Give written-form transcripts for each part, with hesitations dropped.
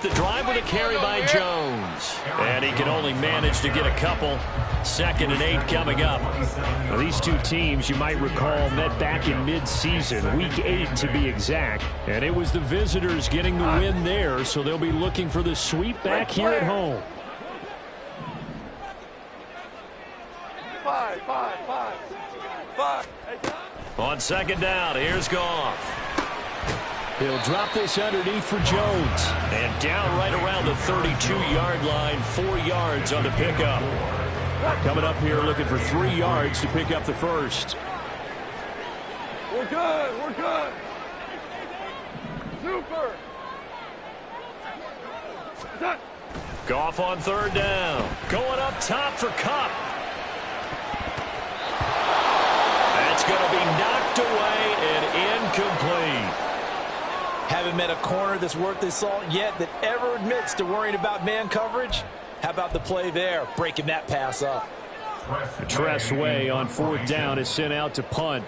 The drive with a carry by Jones. And he can only manage to get a couple. 2nd and 8 coming up. Now, these two teams, you might recall, met back in mid-season, week 8 to be exact. And it was the visitors getting the win there, so they'll be looking for the sweep back here at home. Five. On 2nd down, here's Goff. He'll drop this underneath for Jones. And down right around the 32-yard line, 4 yards on the pickup. Coming up here looking for 3 yards to pick up the first. We're good. Super. Goff on 3rd down. Going up top for Kupp. That's going to be knocked away and incomplete. Haven't met a corner that's worth his salt yet that ever admits to worrying about man coverage. How about the play there, breaking that pass up? Tress Way on 4th down is sent out to punt.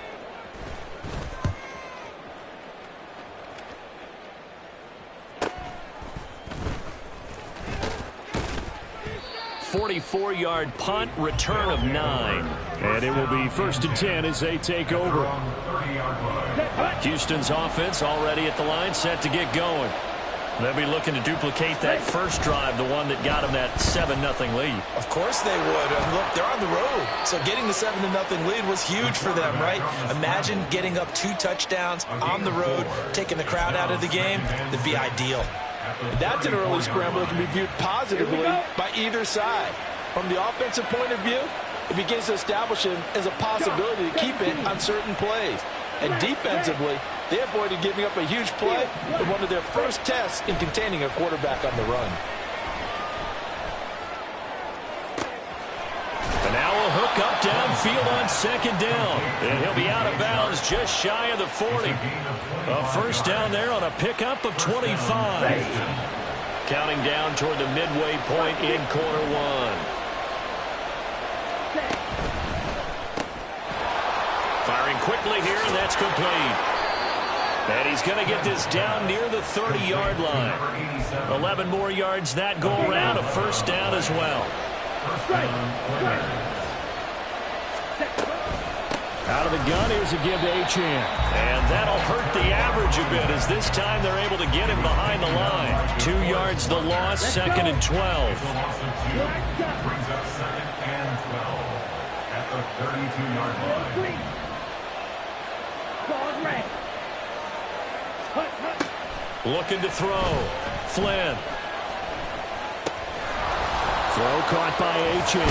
44-yard punt, return of 9. And it will be 1st and 10 as they take over. Houston's offense already at the line, set to get going. They'll be looking to duplicate that first drive, the one that got them that 7-0 lead. Of course they would. Look, they're on the road. So getting the 7-0 lead was huge for them, right? Imagine getting up 2 touchdowns on the road, taking the crowd out of the game. That'd be ideal. That's an early scramble that can be viewed positively by either side. From the offensive point of view, it begins to establish him as a possibility to keep it on certain plays. And defensively, they avoided giving up a huge play in one of their first tests in containing a quarterback on the run. And now a hook up downfield on 2nd down. And he'll be out of bounds just shy of the 40. A first down there on a pickup of 25. Counting down toward the midway point in quarter 1. Firing quickly here, and that's complete. And he's going to get this down near the 30-yard line. 11 more yards that go around, a first down as well. Out of the gun, here's a give to Achane. And that'll hurt the average a bit as this time they're able to get him behind the line. 2 yards the loss, 2nd and 12. Brings up 2nd and 12 at the 32-yard line. Looking to throw. Flynn. Throw caught by Achane.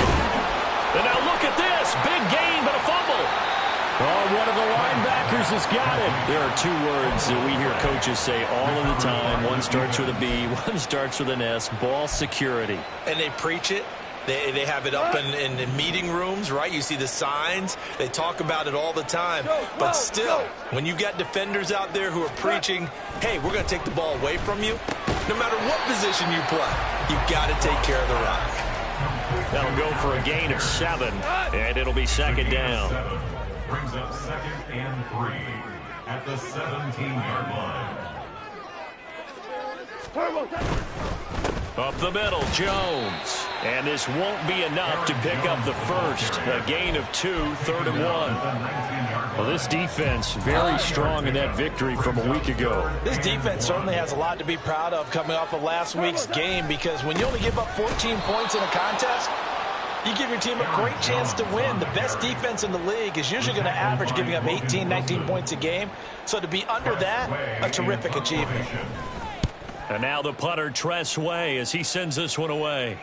And now look at this. Big gain, but a fumble. Oh, one of the linebackers has got it. There are 2 words that we hear coaches say all of the time. One starts with a B, one starts with an S. Ball security. And they preach it. They have it up in meeting rooms, right? You see the signs. They talk about it all the time. But still, when you've got defenders out there who are preaching, hey, we're going to take the ball away from you, no matter what position you play, you've got to take care of the rock. That'll go for a gain of 7, and it'll be 2nd down. Brings up 2nd and 3 at the 17-yard line. Up the middle, Jones. And this won't be enough to pick up the first. A gain of 2, 3rd and 1. Well, this defense very strong in that victory from a week ago. This defense certainly has a lot to be proud of coming off of last week's game, because when you only give up 14 points in a contest, you give your team a great chance to win. The best defense in the league is usually going to average giving up 18, 19 points a game. So to be under that, a terrific achievement. And now the punter, Tress Way, as he sends this one away.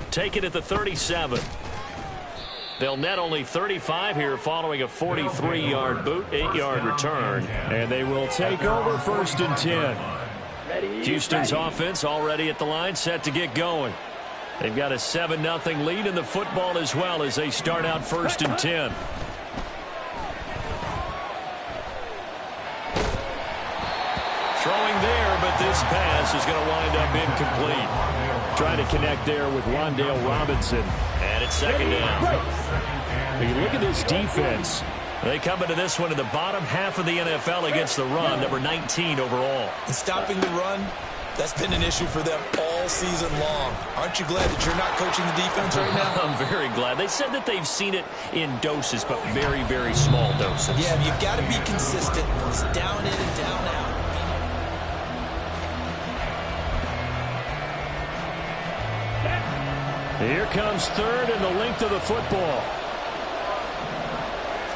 Take it at the 37. They'll net only 35 here following a 43-yard boot, 8-yard return. And they will take over 1st and 10. Houston's offense already at the line, set to get going. They've got a 7-0 lead in the football as well as they start out 1st and 10. Throwing there, but this pass is going to wind up incomplete. Trying to connect there with Rondale Robinson. And it's 2nd down. You look at this defense. They come into this one in the bottom half of the NFL against the run, number 19 overall. And stopping the run That's been an issue for them all season long. Aren't you glad that you're not coaching the defense right now? I'm very glad. They said that they've seen it in doses, but very, very small doses. Yeah, you've got to be consistent. It's down in and down out. Here comes third and the length of the football.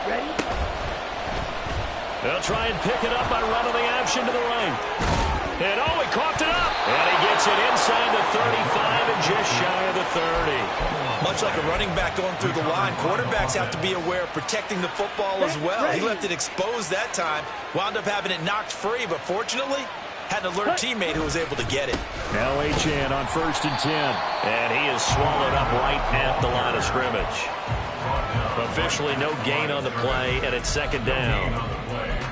Ready? They'll try and pick it up by running the option to the right. And oh, he coughed it up. And he gets it inside the 35 and just shy of the 30. Much like a running back going through the line, quarterbacks have to be aware of protecting the football as well. He left it exposed that time, wound up having it knocked free, but fortunately, had an alert teammate who was able to get it. Now Achane on 1st and 10. And he is swallowed up right at the line of scrimmage. Officially no gain on the play, and it's 2nd down.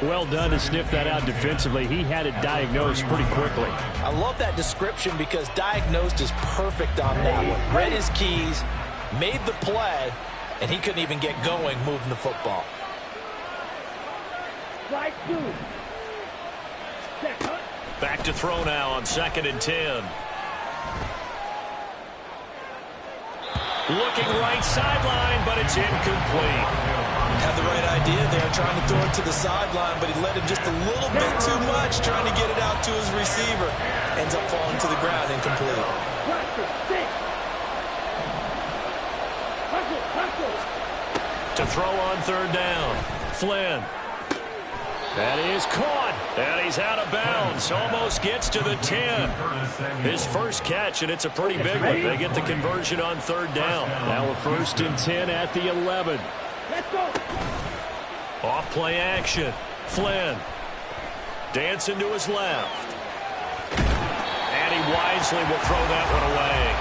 Well done to sniff that out defensively. He had it diagnosed pretty quickly. I love that description because diagnosed is perfect on that one. Read his keys, made the play, and he couldn't even get going moving the football. Strike 2. Check, huh? Back to throw now on 2nd and 10. Looking right sideline, but it's incomplete. Had the right idea there, trying to throw it to the sideline, but he let him just a little bit too much, trying to get it out to his receiver. Ends up falling to the ground, incomplete. To throw on 3rd down. Flynn. That is caught. And he's out of bounds. Almost gets to the 10. His first catch, and it's a pretty big one. They get the conversion on 3rd down. Now a 1st and 10 at the 11. Let's go. Off play action. Flynn. Dancing to his left. And he wisely will throw that one away.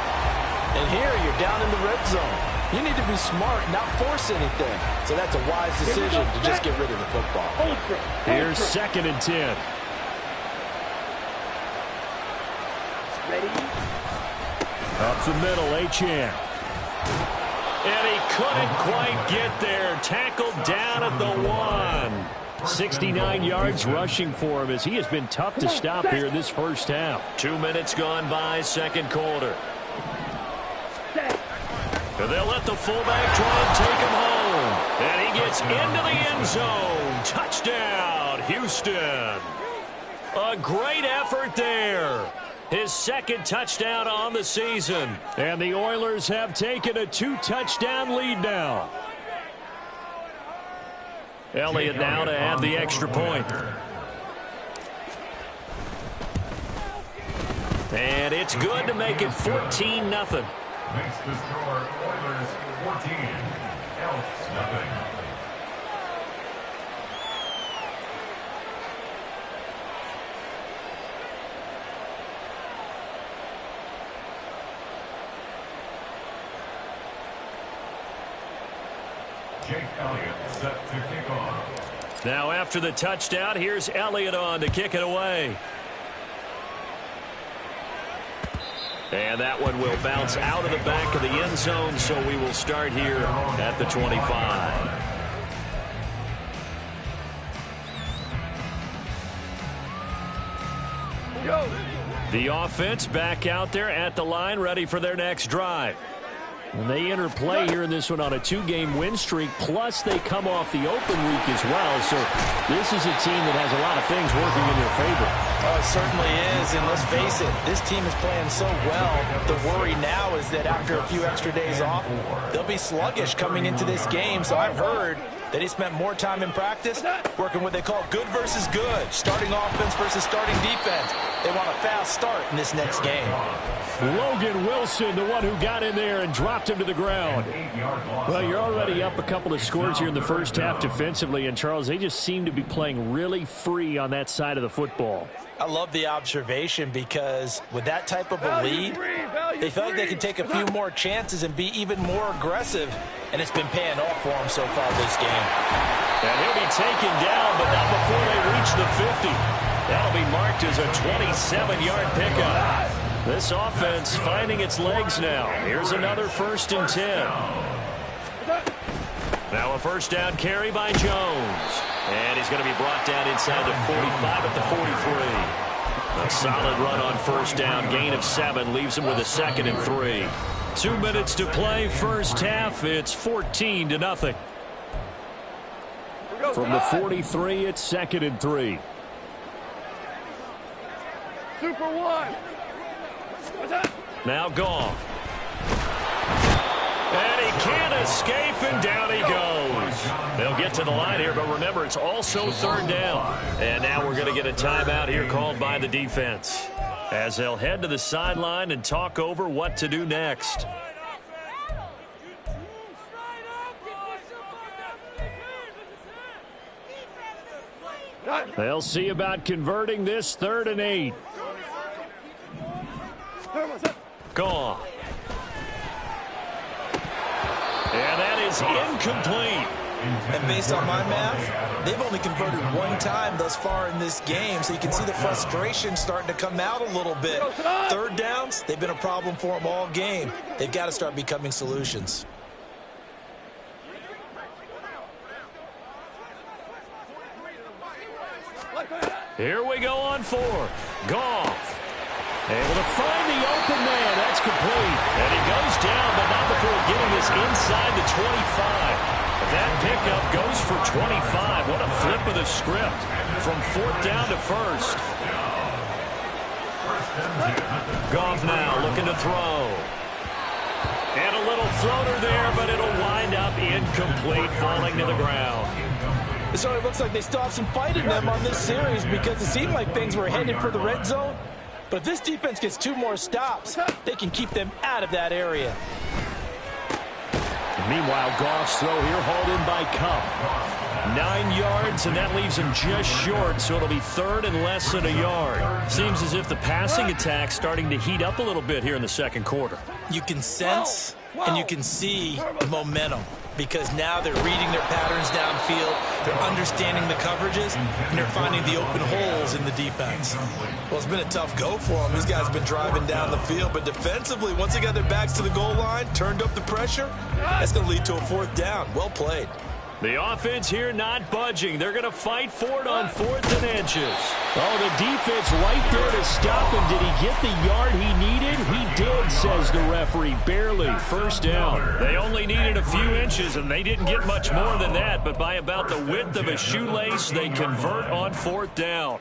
And here you're down in the red zone. You need to be smart, not force anything. So that's a wise decision to just get rid of the football. Here's 2nd and 10. Ready? Up the middle, Achane. And he couldn't quite get there. Tackled down at the 1. 69 yards rushing for him as he has been tough to stop here in this first half. 2 minutes gone by, 2nd quarter. And they'll let the fullback try and take him home. And he gets into the end zone. Touchdown, Houston. A great effort there. His 2nd touchdown on the season. And the Oilers have taken a 2-touchdown lead now. Elliott now to add the extra point. And it's good to make it 14-0. Makes the score Oilers 14, Elks nothing. Jake Elliott set to kick off. Now after the touchdown, here's Elliott on to kick it away. And that one will bounce out of the back of the end zone, so we will start here at the 25. The offense back out there at the line, ready for their next drive. And they enter play here in this one on a 2-game win streak, plus they come off the open week as well. So this is a team that has a lot of things working in their favor. Oh, it certainly is, and let's face it, this team is playing so well. The worry now is that after a few extra days off, they'll be sluggish coming into this game. So I've heard that he spent more time in practice working what they call good versus good, starting offense versus starting defense. They want a fast start in this next game. Logan Wilson, the one who got in there and dropped him to the ground. Well, you're already up a couple of scores here in the first half defensively, and Charles, they just seem to be playing really free on that side of the football. I love the observation because with that type of a lead, they feel like they can take a few more chances and be even more aggressive, and it's been paying off for them so far this game. And he'll be taken down, but not before they reach the 50. That'll be marked as a 27-yard pickup. This offense finding its legs now. Here's another 1st and 10. Now a first down carry by Jones. And he's going to be brought down inside the 45 at the 43. A solid run on first down. Gain of 7 leaves him with a 2nd and 3. 2 minutes to play. First half. It's 14-0. From the 43, it's 2nd and 3. Super one. Now Goff. And he can't escape, and down he goes. They'll get to the line here, but remember, it's also 3rd down. And now we're going to get a timeout here called by the defense, as they'll head to the sideline and talk over what to do next. They'll see about converting this 3rd and 8. Goff. And that is incomplete. And based on my math, they've only converted 1 time thus far in this game, so you can see the frustration starting to come out a little bit. 3rd downs, they've been a problem for them all game. They've got to start becoming solutions. Here we go on 4th. Goff. Able to find the open man. That's complete. And he goes down, but not before getting this inside the 25. That pickup goes for 25. What a flip of the script from 4th down to 1st. Goff now looking to throw. And a little floater there, but it'll wind up incomplete, falling to the ground. So it looks like they still have some fight in them on this series, because it seemed like things were headed for the red zone. But if this defense gets 2 more stops, they can keep them out of that area. Meanwhile, Goff's throw here hauled in by Kupp. 9 yards, and that leaves him just short, so it'll be 3rd and less than a yard. Seems as if the passing attack's starting to heat up a little bit here in the 2nd quarter. You can sense and you can see the momentum, because now they're reading their patterns downfield, they're understanding the coverages, and they're finding the open holes in the defense. Well, it's been a tough go for them. These guys have been driving down the field, but defensively, once they got their backs to the goal line, turned up the pressure, that's going to lead to a 4th down. Well played. The offense here not budging. They're going to fight for it on 4th and inches. Oh, the defense right there to stop him. Did he get the yard he needed? He did, says the referee. Barely. 1st down. They only needed a few inches, and they didn't get much more than that. But by about the width of a shoelace, they convert on 4th down.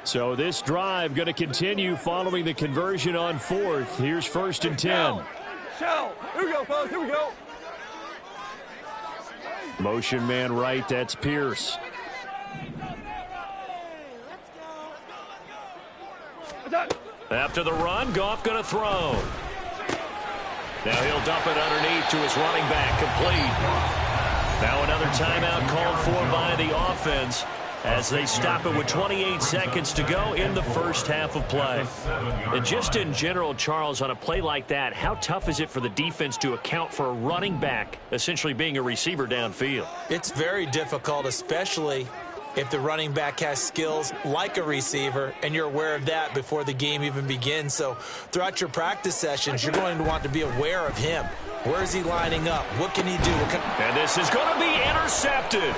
So this drive going to continue following the conversion on 4th. Here's 1st and 10. Shell. Here we go, fellas. Here we go. Motion man right, that's Pierce. After the run, Goff going to throw. Now he'll dump it underneath to his running back, complete. Now another timeout called for by the offense as they stop it with 28 seconds to go in the 1st half of play. And just in general, Charles, on a play like that, how tough is it for the defense to account for a running back essentially being a receiver downfield? It's very difficult, especially if the running back has skills like a receiver, and you're aware of that before the game even begins. So throughout your practice sessions, you're going to want to be aware of him. Where is he lining up? What can he do? And this is going to be intercepted.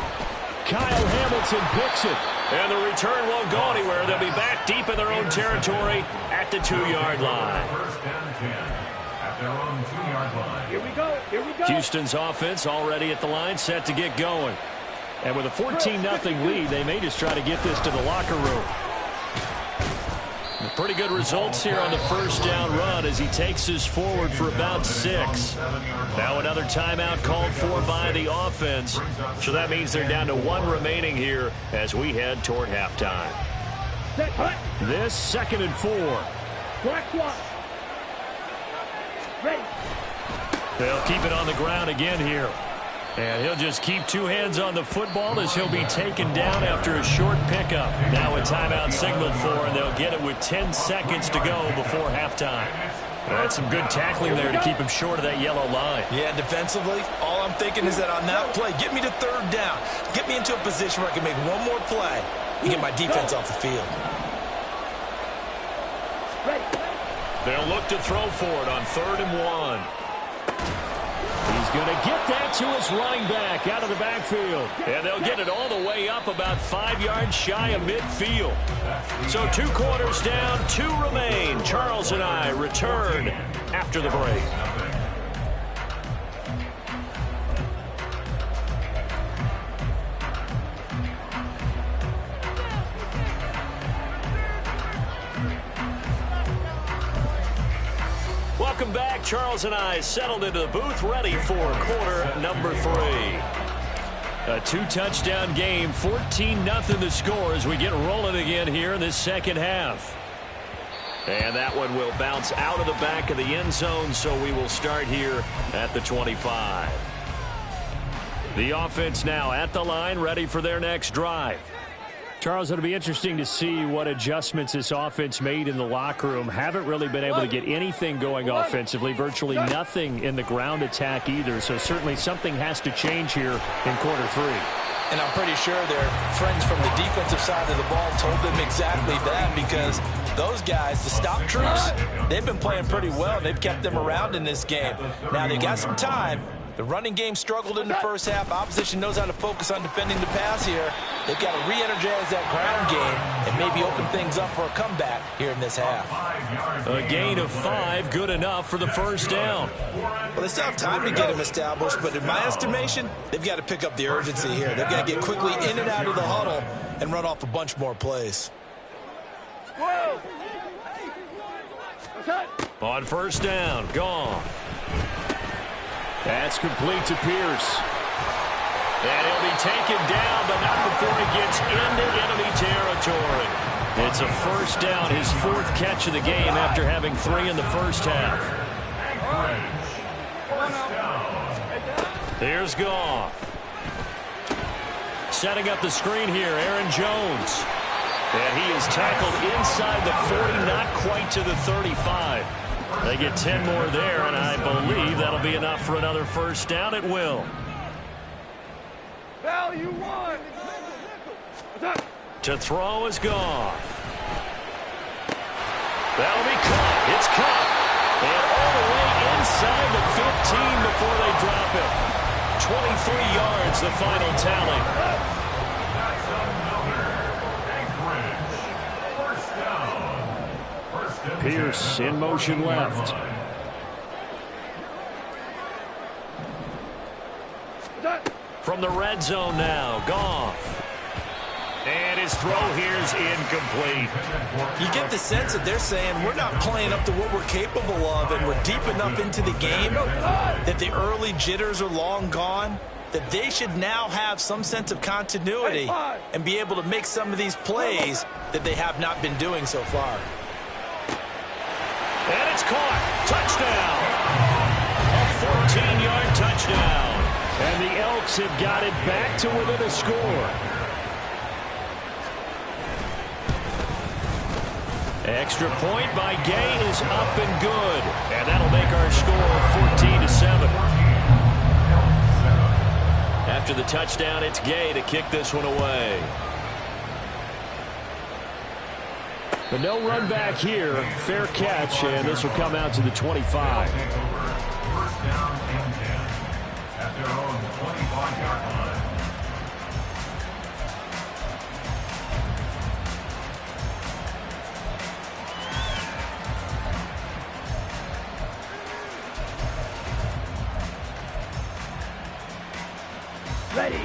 Kyle Hamilton picks it. And the return won't go anywhere. They'll be back deep in their own territory at the 2-yard line. 1st and 10 at their own 2-yard line. Here we go. Here we go. Houston's offense already at the line, set to get going. And with a 14-0 lead, they may just try to get this to the locker room. Pretty good results here on the 1st down run as he takes us forward for about 6. Now another timeout called for by the offense. So that means they're down to 1 remaining here as we head toward halftime. This 2nd and 4. Black one. Ready. They'll keep it on the ground again here. And he'll just keep 2 hands on the football as he'll be taken down after a short pickup. Now a timeout signaled for, and they'll get it with 10 seconds to go before halftime. That's some good tackling there to keep him short of that yellow line. Yeah, defensively, all I'm thinking is that on that play, get me to 3rd down. Get me into a position where I can make 1 more play and get my defense off the field. They'll look to throw for it on 3rd and 1. He's He's going to get that to his running back out of the backfield. And they'll get it all the way up about 5 yards shy of midfield. So 2 quarters down, 2 remain. Charles and I return after the break. Welcome back. Charles and I settled into the booth, ready for quarter number 3. A 2-touchdown game, 14-0 the score as we get rolling again here in this second half. And that one will bounce out of the back of the end zone, so we will start here at the 25. The offense now at the line, ready for their next drive. Charles, it'll be interesting to see what adjustments this offense made in the locker room. Haven't really been able to get anything going offensively, virtually nothing in the ground attack either. So certainly something has to change here in quarter 3. And I'm pretty sure their friends from the defensive side of the ball told them exactly that, because those guys, the stop troops, they've been playing pretty well. They've kept them around in this game. Now they got some time. The running game struggled in the first half. Opposition knows how to focus on defending the pass here. They've got to re-energize that ground game and maybe open things up for a comeback here in this half. A gain of 5, good enough for the first down. Well, they still have time to get him established, but in my estimation, they've got to pick up the urgency here. They've got to get quickly in and out of the huddle and run off a bunch more plays. On first down, gone. That's complete to Pierce. And he'll be taken down, but not before he gets into enemy territory. It's a first down, his 4th catch of the game after having 3 in the first half. Here's Goff. Setting up the screen here, Aaron Jones. And he is tackled inside the 40, not quite to the 35. They get 10 more there, and I believe that'll be enough for another first down. It will. Value 1. To throw is Goff. That'll be caught. It's caught. And all the way inside the 15 before they drop it. 23 yards, the final tally. Pierce in motion left. From the red zone now, Goff. And his throw here is incomplete. You get the sense that they're saying we're not playing up to what we're capable of, and we're deep enough into the game that the early jitters are long gone, that they should now have some sense of continuity and be able to make some of these plays that they have not been doing so far. And it's caught. Touchdown. A 14-yard touchdown. And the Elks have got it back to within a score. Extra point by Gay is up and good. And that'll make our score 14-7. After the touchdown, it's Gay to kick this one away. But no run back here. Fair catch, and this will come out to the 25. First down and 10 at their own 25-yard line.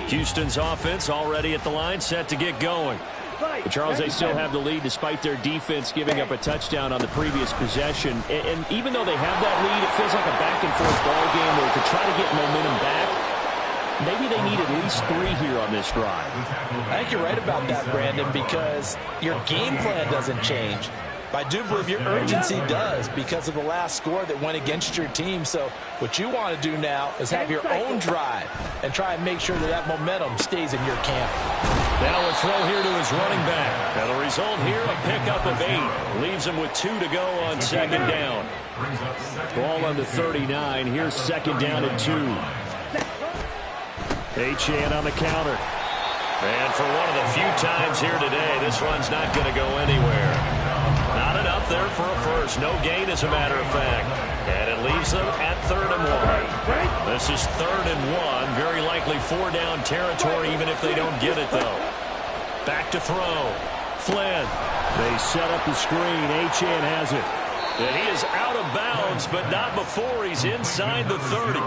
Houston's offense already at the line, set to get going. But Charles, they still have the lead despite their defense giving up a touchdown on the previous possession. And even though they have that lead, it feels like a back-and-forth ball game where to try to get momentum back, maybe they need at least 3 here on this drive. I think you're right about that, Brandon, because your game plan doesn't change. But I do believe your urgency does because of the last score that went against your team. So what you want to do now is have your own drive and try and make sure that that momentum stays in your camp. Now a throw here to his running back. And the result here, a pickup of 8. Leaves him with 2 to go on second down. Ball on the 39. Here's second down and 2. Achane on the counter. And for one of the few times here today, this one's not going to go anywhere. Not enough there for a first. No gain, as a matter of fact. And it leaves them at 3rd and 1. This is 3rd and 1. Very likely 4-down territory, even if they don't get it, though. Back to throw. Flynn. They set up the screen. Achane has it. And he is out of bounds, but not before he's inside the 30.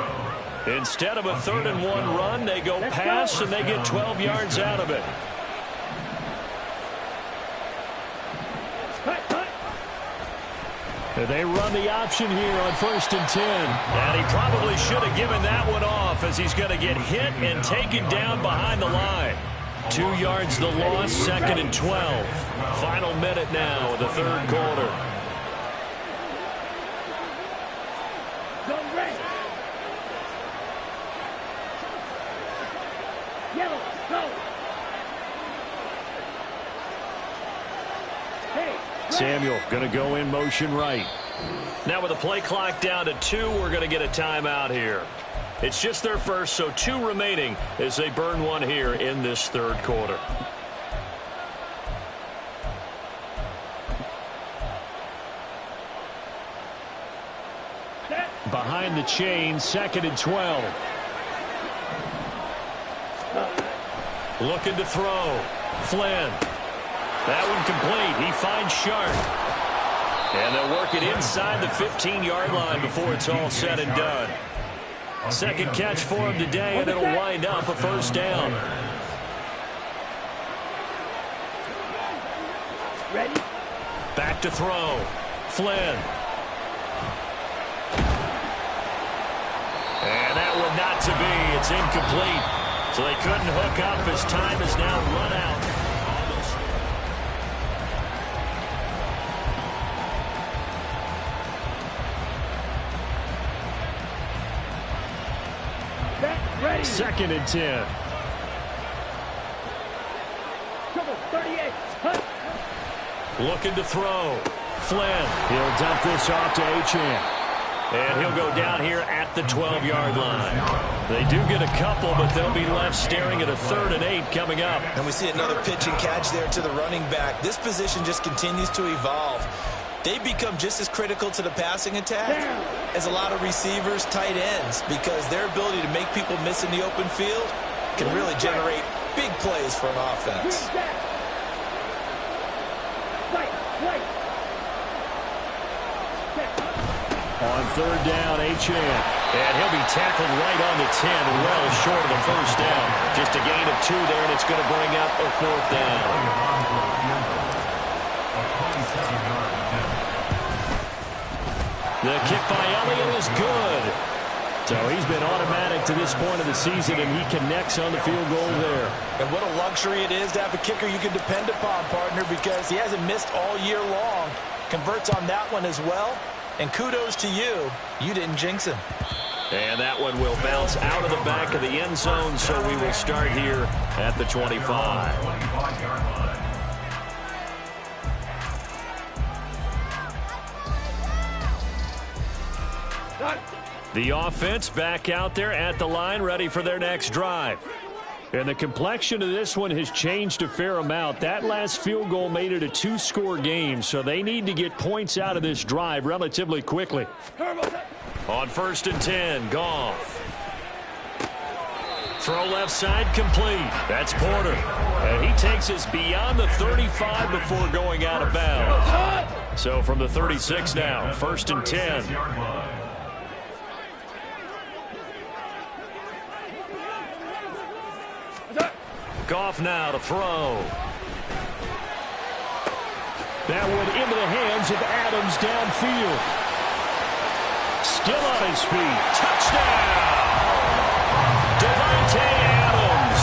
Instead of a 3rd and 1 run, they go pass, and they get 12 yards out of it. And they run the option here on 1st and 10. And he probably should have given that one off, as he's going to get hit and taken down behind the line. 2 yards the loss, 2nd and 12. Final minute now of the 3rd quarter. Samuel going to go in motion right. Now with the play clock down to 2, we're going to get a timeout here. It's just their first, so 2 remaining as they burn one here in this 3rd quarter. Behind the chain, 2nd and 12. Looking to throw. Flynn. That one complete. He finds Sharp. And they'll work it inside the 15-yard line before it's all said and done. 2nd catch for him today, and it'll wind up a 1st down. Ready? Back to throw. Flynn. And that one not to be. It's incomplete. So they couldn't hook up as time is now run out. Ready. 2nd and 10. Trouble, 38. Hunt. Looking to throw. Flynn. He'll dump this off to Achane. And he'll go down here at the 12-yard line. They do get a couple, but they'll be left staring at a 3rd and 8 coming up. And we see another pitch and catch there to the running back. This position just continues to evolve. They become just as critical to the passing attack as a lot of receivers, tight ends, because their ability to make people miss in the open field can really generate big plays for an offense. On 3rd down, Achane. And he'll be tackled right on the 10 and well short of the 1st down. Just a gain of 2 there, and it's going to bring up a 4th down. The kick by Elliott is good. So he's been automatic to this point of the season, and he connects on the field goal there. And what a luxury it is to have a kicker you can depend upon, partner, because he hasn't missed all year long. Converts on that one as well. And kudos to you. You didn't jinx him. And that one will bounce out of the back of the end zone, so we will start here at the 25. The offense back out there at the line, ready for their next drive. And the complexion of this one has changed a fair amount. That last field goal made it a 2-score game, so they need to get points out of this drive relatively quickly. On 1st and 10, Goff. Throw left side complete. That's Porter. And he takes us beyond the 35 before going out of bounds. So from the 36 now, 1st and 10. Goff now to throw. That one into the hands of Adams downfield. Still on his feet. Touchdown! Davante Adams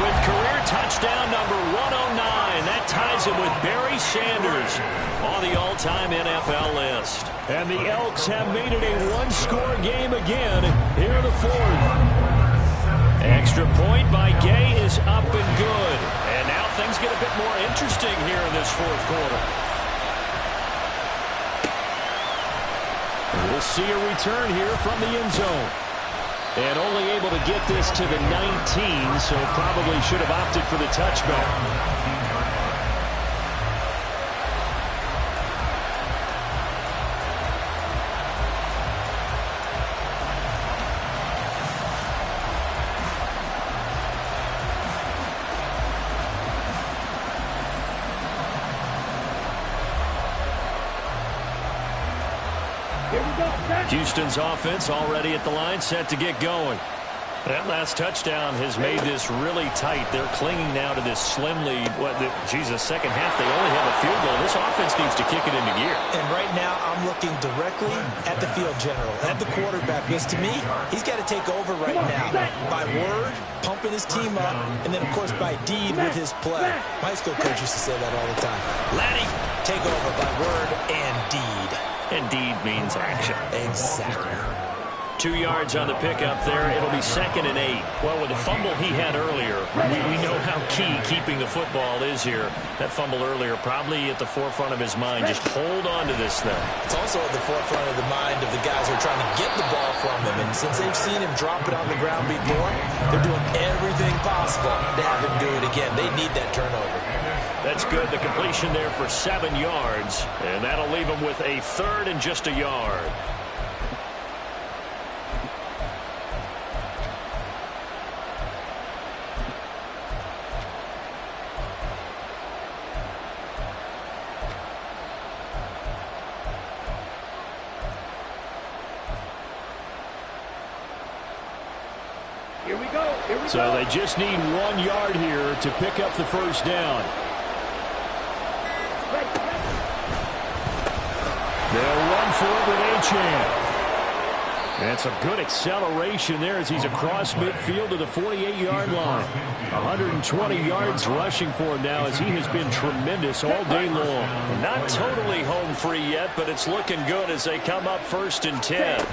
with career touchdown number 109. That ties him with Barry Sanders on the all-time NFL list. And the Elks have made it a 1-score game again here in the 4th. Extra point by Gay is up and good. And now things get a bit more interesting here in this 4th quarter. We'll see a return here from the end zone. And only able to get this to the 19, so probably should have opted for the touchback. Here we go. Set. Houston's offense already at the line, set to get going. That last touchdown has made this really tight. They're clinging now to this slim lead. Second half, they only have a field goal. This offense needs to kick it into gear. And right now, I'm looking directly at the field general, at the quarterback, because to me, he's got to take over right now. By word, pumping his team up, and then, of course, by deed with his play. My high school coach used to say that all the time. Laddie, take over by word and deed. And deed means action. Exactly. 2 yards on the pickup there. It'll be 2nd and 8. Well, with the fumble he had earlier, we know how key keeping the football is here. That fumble earlier probably at the forefront of his mind. Just hold on to this thing. It's also at the forefront of the mind of the guys who are trying to get the ball from him. And since they've seen him drop it on the ground before, they're doing everything possible to have him do it again. They need that turnover. That's good. The completion there for 7 yards. And that'll leave him with a 3rd and just a yard. Here we go. Here we So go. they just need 1 yard here to pick up the first down. Ready, ready. They'll run for it with Achane. That's a good acceleration there as he's across midfield to the 48-yard line. 120 yards rushing for him now as he has been tremendous all day long. Not totally home free yet, but it's looking good as they come up 1st and 10.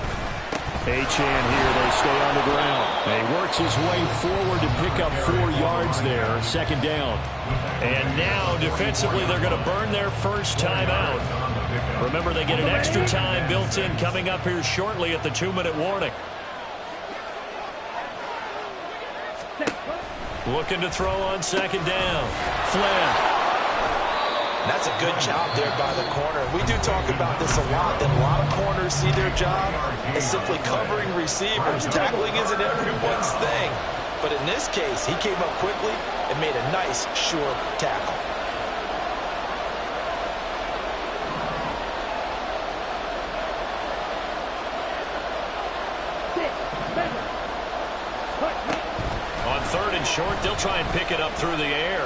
Achane here, they stay on the ground. And he works his way forward to pick up 4 yards there, 2nd down. And now, defensively, they're going to burn their first time out. Remember, they get an extra time built in coming up here shortly at the 2-minute warning. Looking to throw on 2nd down. Flynn. That's a good job there by the corner. We do talk about this a lot, that a lot of corners see their job as simply covering receivers. Tackling isn't everyone's thing. But in this case, he came up quickly and made a nice, short tackle. On 3rd and short, they'll try and pick it up through the air.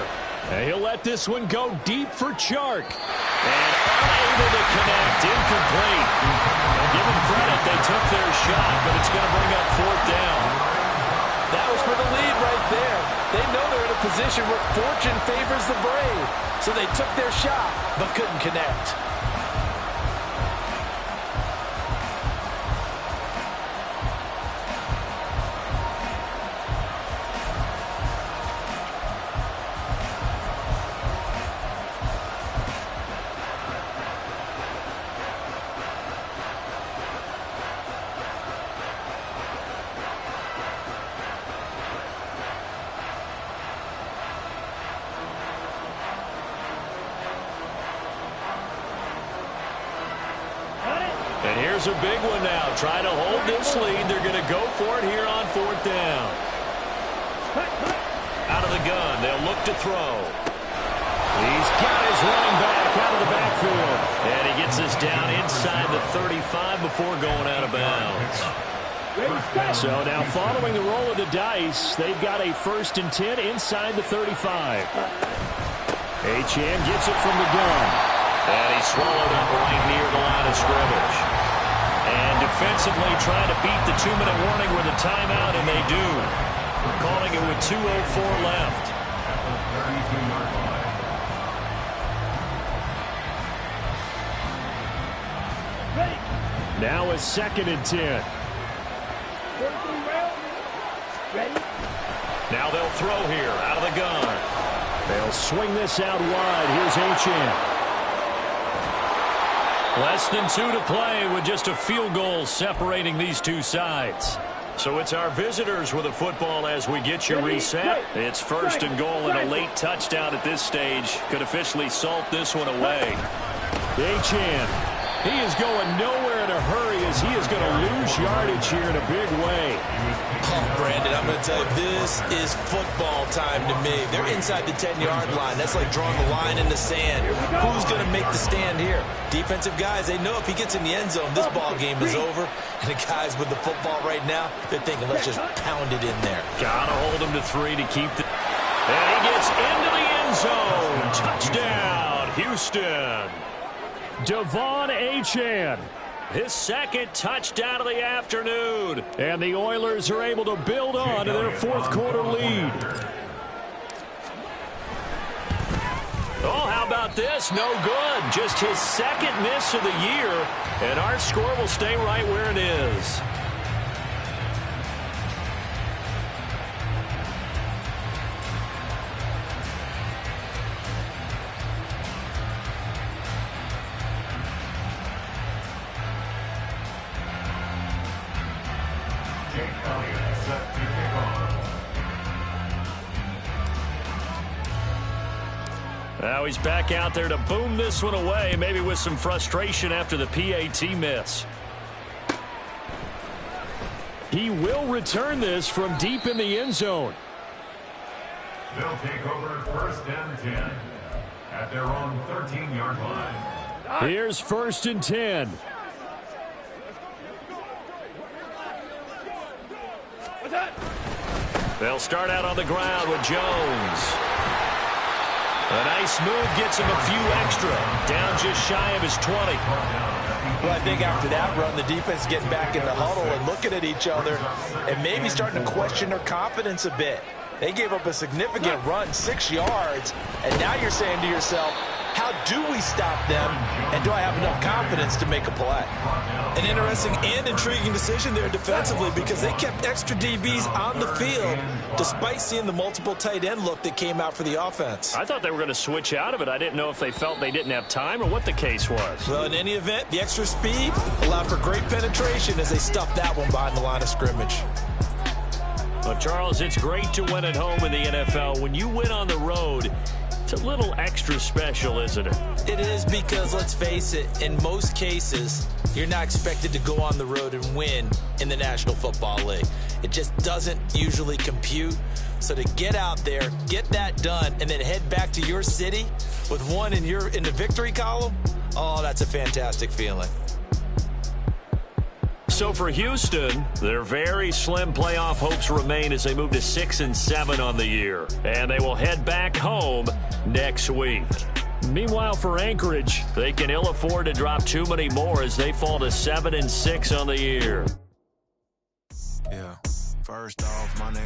And he'll let this one go deep for Chark. And unable to connect, incomplete. Give them credit, they took their shot, but it's going to bring up 4th down. That was for the lead right there. They know they're in a position where fortune favors the brave. So they took their shot, but couldn't connect. And here's a big one now. Trying to hold this lead. They're going to go for it here on 4th down. Out of the gun. They'll look to throw. He's got his running back out of the backfield. And he gets us down inside the 35 before going out of bounds. So now following the roll of the dice, they've got a 1st and 10 inside the 35. Achane gets it from the gun. And he's swallowed up right near the line of scrimmage. And defensively trying to beat the 2-minute warning with a timeout, and they do. Calling it with 2:04 left. Now a 2nd and 10. Ready? Now they'll throw here out of the gun. They'll swing this out wide. Here's Achane. Less than 2 to play with just a field goal separating these two sides. So it's our visitors with a football as we get you reset. It's 1st and goal, and a late touchdown at this stage could officially salt this one away. Achane, he is going nowhere in a hurry as he is going to lose yardage here in a big way. Oh, Brandon, I'm going to tell you, this is football time to me. They're inside the 10-yard line. That's like drawing the line in the sand. Who's going to make the stand here? Defensive guys, they know if he gets in the end zone, this ball game is over. And the guys with the football right now, they're thinking, let's just pound it in there. Got to hold him to 3 to keep the... And he gets into the end zone. Touchdown, Houston. Devon Achane. His second touchdown of the afternoon. And the Oilers are able to build on to their fourth-quarter lead. Oh, how about this? No good. Just his second miss of the year. And our score will stay right where it is. Now he's back out there to boom this one away, maybe with some frustration after the PAT miss. He will return this from deep in the end zone. They'll take over 1st and 10 at their own 13-yard line. Here's 1st and 10. They'll start out on the ground with Jones. A nice move gets him a few extra. Down just shy of his 20. Well, I think after that run, the defense getting back in the huddle and looking at each other and maybe starting to question their confidence a bit. They gave up a significant run, 6 yards, and now you're saying to yourself, how do we stop them, and do I have enough confidence to make a play? An interesting and intriguing decision there defensively because they kept extra DBs on the field despite seeing the multiple tight end look that came out for the offense. I thought they were going to switch out of it. I didn't know if they felt they didn't have time or what the case was. Well, in any event, the extra speed allowed for great penetration as they stuffed that one behind the line of scrimmage. Well, Charles, it's great to win at home in the NFL. When you win on the road, it's a little extra special, isn't it? It is because, let's face it, in most cases, you're not expected to go on the road and win in the National Football League. It just doesn't usually compute. So to get out there, get that done, and then head back to your city with one in the victory column, oh, that's a fantastic feeling. So for Houston, their very slim playoff hopes remain as they move to 6-7 on the year. And they will head back home next week. Meanwhile, for Anchorage, they can ill afford to drop too many more as they fall to 7-6 on the year. Yeah, first off, my name